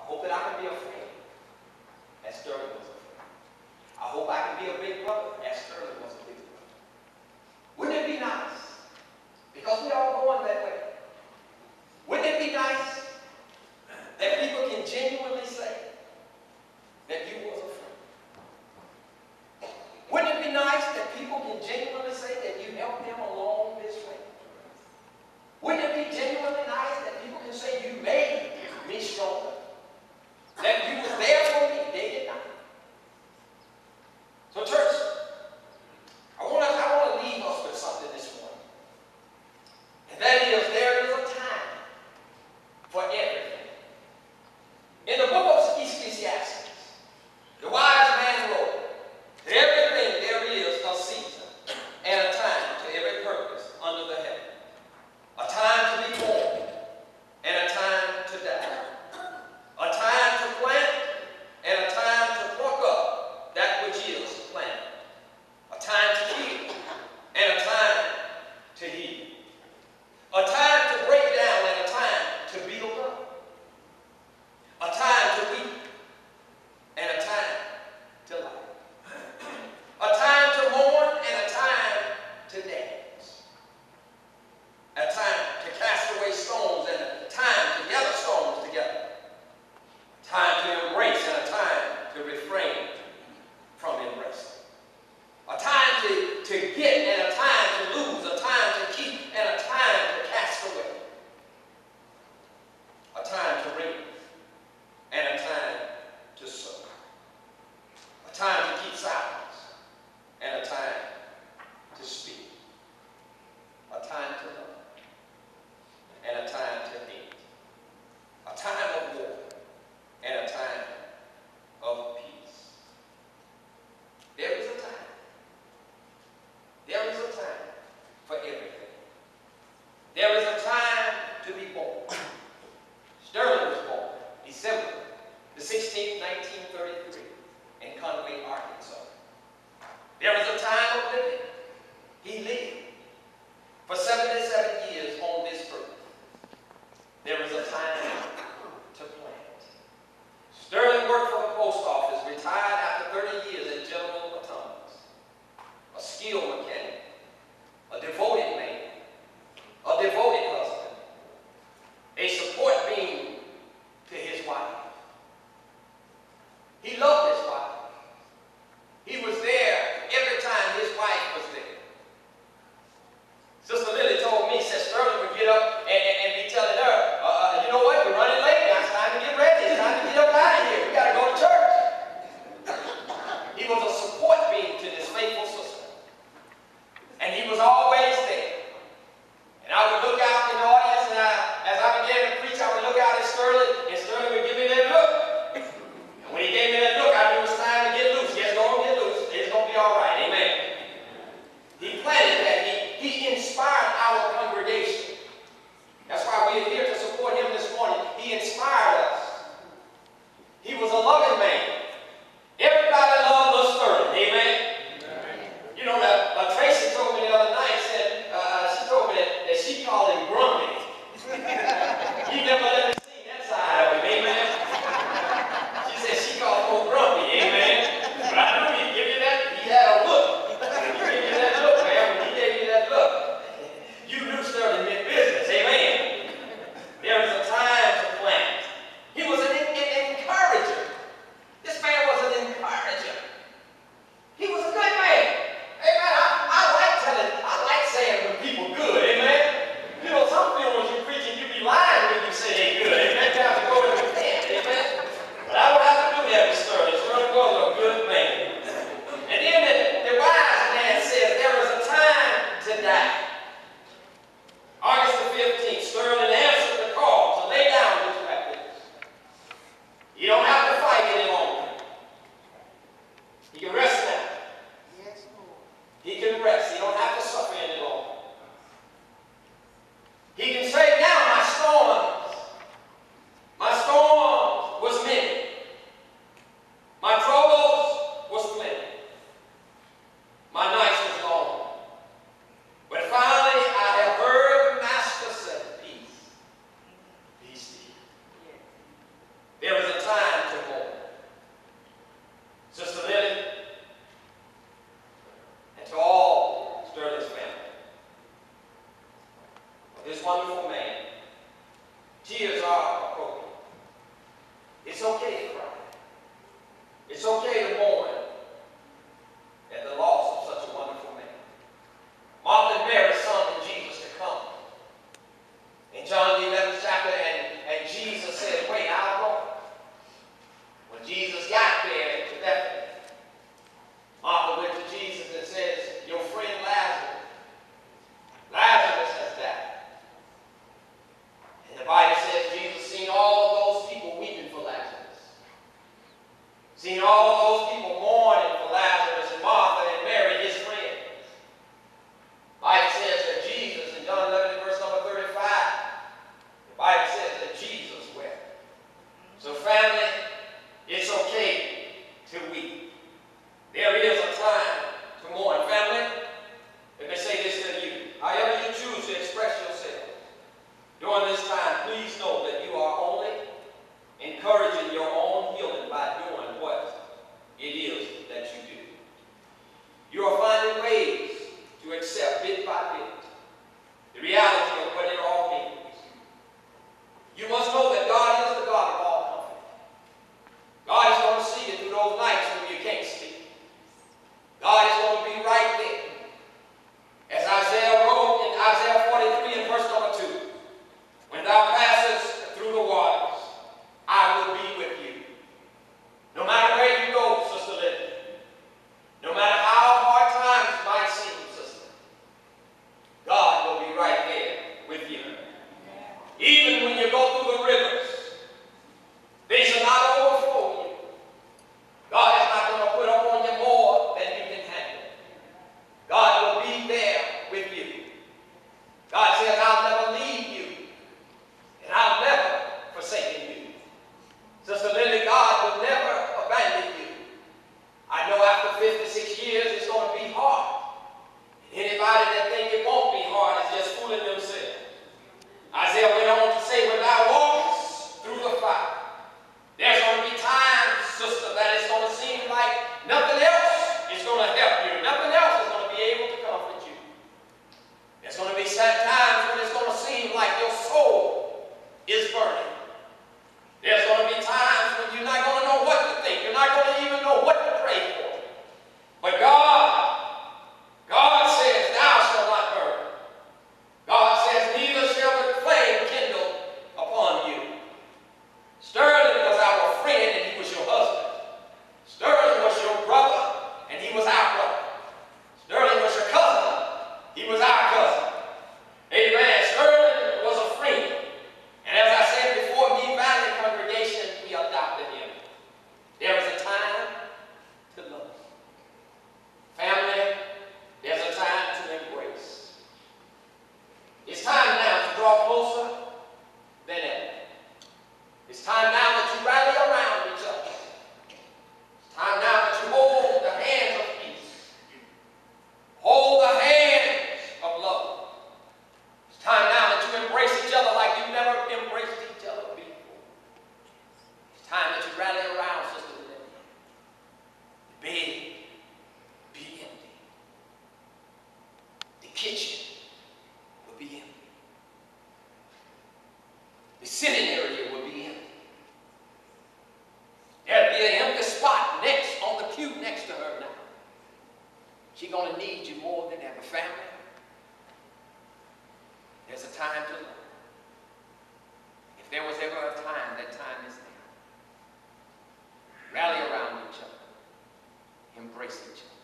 hope that I can be a friend, as Sterling was a friend. I hope I can be a big brother, as Sterling was a big brother. Wouldn't it be nice? Because we all going that way. Wouldn't it be nice that people can genuinely say that you was a friend? Wouldn't it be nice that people can genuinely say that you helped them along this way? Wouldn't it be genuinely nice that people can say you made me stronger? That you was there for me day and night? So church, I want to leave us with something this morning. And that is, there is a time for everything. She's going to need you more than ever. Family, there's a time to love. If there was ever a time, that time is now. Rally around each other. Embrace each other.